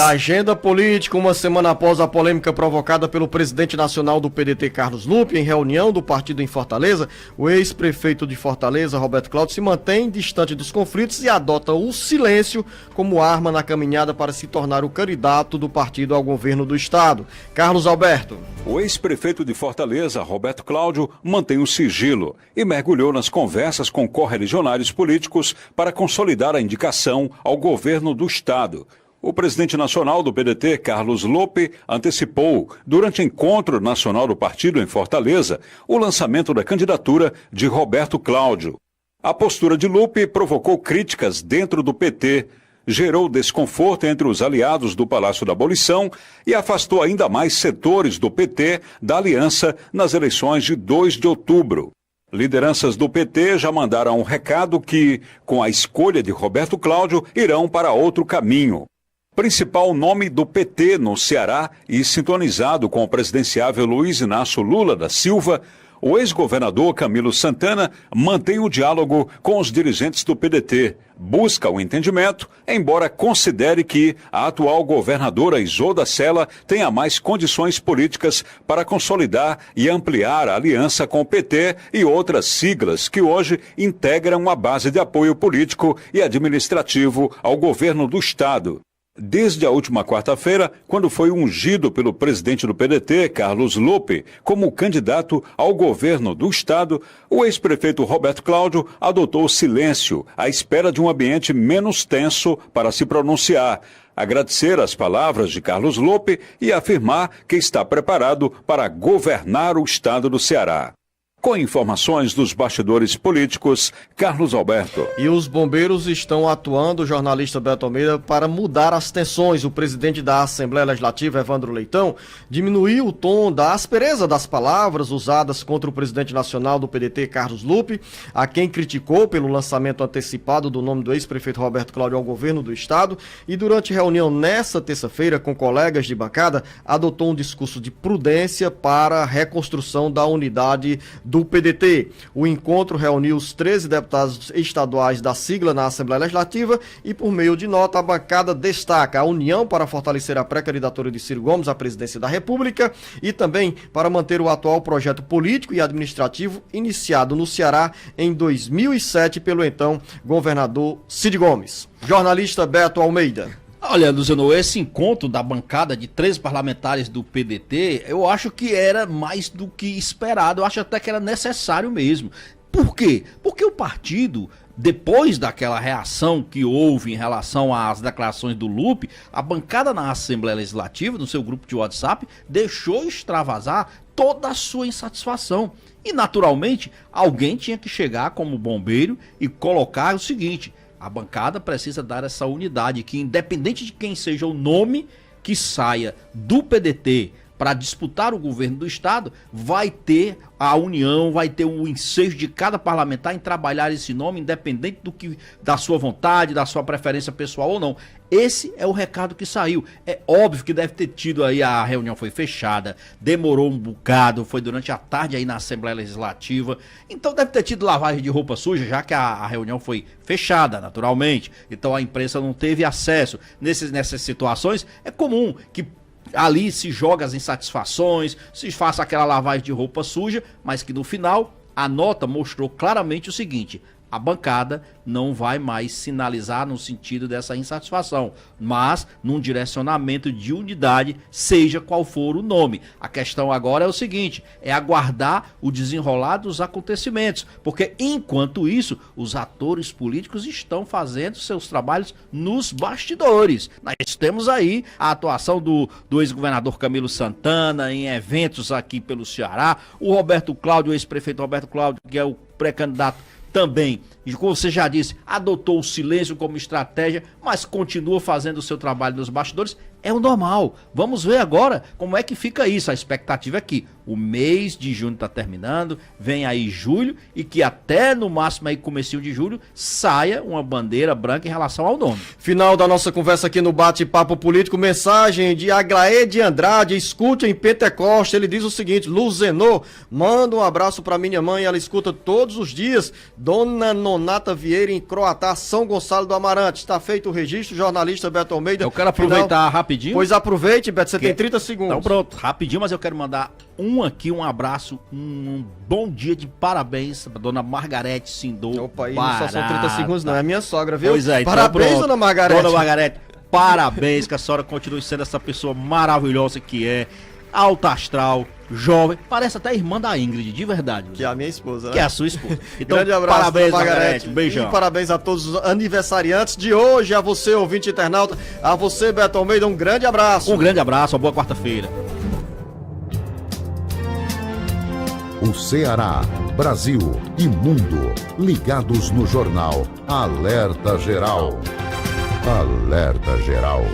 Agenda política, uma semana após a polêmica provocada pelo presidente nacional do PDT, Carlos Lupe, em reunião do partido em Fortaleza, o ex-prefeito de Fortaleza, Roberto Cláudio, se mantém distante dos conflitos e adota o silêncio como arma na caminhada para se tornar o candidato do partido ao governo do estado. Carlos Alberto. O ex-prefeito de Fortaleza, Roberto Cláudio, mantém o sigilo e mergulhou nas conversas com correligionários políticos para consolidar a indicação ao governo do estado. O presidente nacional do PDT, Carlos Lupe, antecipou, durante encontro nacional do partido em Fortaleza, o lançamento da candidatura de Roberto Cláudio. A postura de Lupe provocou críticas dentro do PT, gerou desconforto entre os aliados do Palácio da Abolição e afastou ainda mais setores do PT da aliança nas eleições de 2 de outubro. Lideranças do PT já mandaram um recado que, com a escolha de Roberto Cláudio, irão para outro caminho. Principal nome do PT no Ceará e sintonizado com o presidenciável Luiz Inácio Lula da Silva, o ex-governador Camilo Santana mantém o diálogo com os dirigentes do PDT, busca o entendimento, embora considere que a atual governadora Isolda Sela tenha mais condições políticas para consolidar e ampliar a aliança com o PT e outras siglas que hoje integram a base de apoio político e administrativo ao governo do estado. Desde a última quarta-feira, quando foi ungido pelo presidente do PDT, Carlos Lupe, como candidato ao governo do estado, o ex-prefeito Roberto Cláudio adotou silêncio à espera de um ambiente menos tenso para se pronunciar, agradecer as palavras de Carlos Lupe e afirmar que está preparado para governar o estado do Ceará. Com informações dos bastidores políticos, Carlos Alberto. E os bombeiros estão atuando, jornalista Beto Almeida, para mudar as tensões. O presidente da Assembleia Legislativa, Evandro Leitão, diminuiu o tom da aspereza das palavras usadas contra o presidente nacional do PDT, Carlos Lupe, a quem criticou pelo lançamento antecipado do nome do ex-prefeito Roberto Cláudio ao governo do estado, e durante reunião nesta terça-feira com colegas de bancada, adotou um discurso de prudência para a reconstrução da unidade do PDT. O encontro reuniu os 13 deputados estaduais da sigla na Assembleia Legislativa e, por meio de nota, a bancada destaca a união para fortalecer a pré-candidatura de Ciro Gomes à presidência da República e também para manter o atual projeto político e administrativo iniciado no Ceará em 2007 pelo então governador Cid Gomes. Jornalista Beto Almeida. Olha, Luciano, esse encontro da bancada de 13 parlamentares do PDT, eu acho que era mais do que esperado, eu acho até que era necessário mesmo. Por quê? Porque o partido, depois daquela reação que houve em relação às declarações do Lupe, a bancada na Assembleia Legislativa, no seu grupo de WhatsApp, deixou extravasar toda a sua insatisfação. E, naturalmente, alguém tinha que chegar como bombeiro e colocar o seguinte: a bancada precisa dar essa unidade que, independente de quem seja o nome que saia do PDT para disputar o governo do estado, vai ter a união, vai ter o ensejo de cada parlamentar em trabalhar esse nome, independente da sua vontade, da sua preferência pessoal ou não. Esse é o recado que saiu. É óbvio que deve ter tido aí, a reunião foi fechada, demorou um bocado, foi durante a tarde aí na Assembleia Legislativa, então deve ter tido lavagem de roupa suja, já que a reunião foi fechada, naturalmente, então a imprensa não teve acesso. Nessas situações, é comum que ali se joga as insatisfações, se faça aquela lavagem de roupa suja, mas que no final a nota mostrou claramente o seguinte: a bancada não vai mais sinalizar no sentido dessa insatisfação, mas num direcionamento de unidade, seja qual for o nome. A questão agora é o seguinte: é aguardar o desenrolar dos acontecimentos, porque enquanto isso, os atores políticos estão fazendo seus trabalhos nos bastidores. Nós temos aí a atuação do ex-governador Camilo Santana em eventos aqui pelo Ceará, o Roberto Cláudio, o ex-prefeito Roberto Cláudio, que é o pré-candidato também, e como você já disse, adotou o silêncio como estratégia, mas continua fazendo o seu trabalho nos bastidores. É o normal. Vamos ver agora como é que fica isso. A expectativa é que o mês de junho está terminando, vem aí julho, e que até no máximo aí comecinho de julho saia uma bandeira branca em relação ao nome. Final da nossa conversa aqui no Bate-Papo Político, mensagem de Aglaê de Andrade, escute em Pentecoste. Ele diz o seguinte: Luzenô, manda um abraço para minha mãe, ela escuta todos os dias. Dona Donata Vieira, em Croatá, São Gonçalo do Amarante. Está feito o registro, jornalista Beto Almeida. Eu quero aproveitar rapidinho. Pois aproveite, Beto, você tem 30 segundos. Então pronto, rapidinho, mas eu quero mandar um abraço, um bom dia de parabéns pra dona Margarete Sindor. Opa, aí não só são 30 segundos não, é minha sogra, viu? Pois é, então parabéns, pronto. dona Margarete. Dona Margarete, parabéns, que a senhora continue sendo essa pessoa maravilhosa que é, alta astral, jovem, parece até irmã da Ingrid, de verdade. Que é a minha esposa, né? Que é a sua esposa. Então, grande abraço, parabéns, dona Margarete. Um beijão. E parabéns a todos os aniversariantes de hoje, a você, ouvinte internauta, a você, Beto Almeida, um grande abraço. Um grande abraço, uma boa quarta-feira. O Ceará, Brasil e mundo ligados no jornal Alerta Geral. Alerta Geral.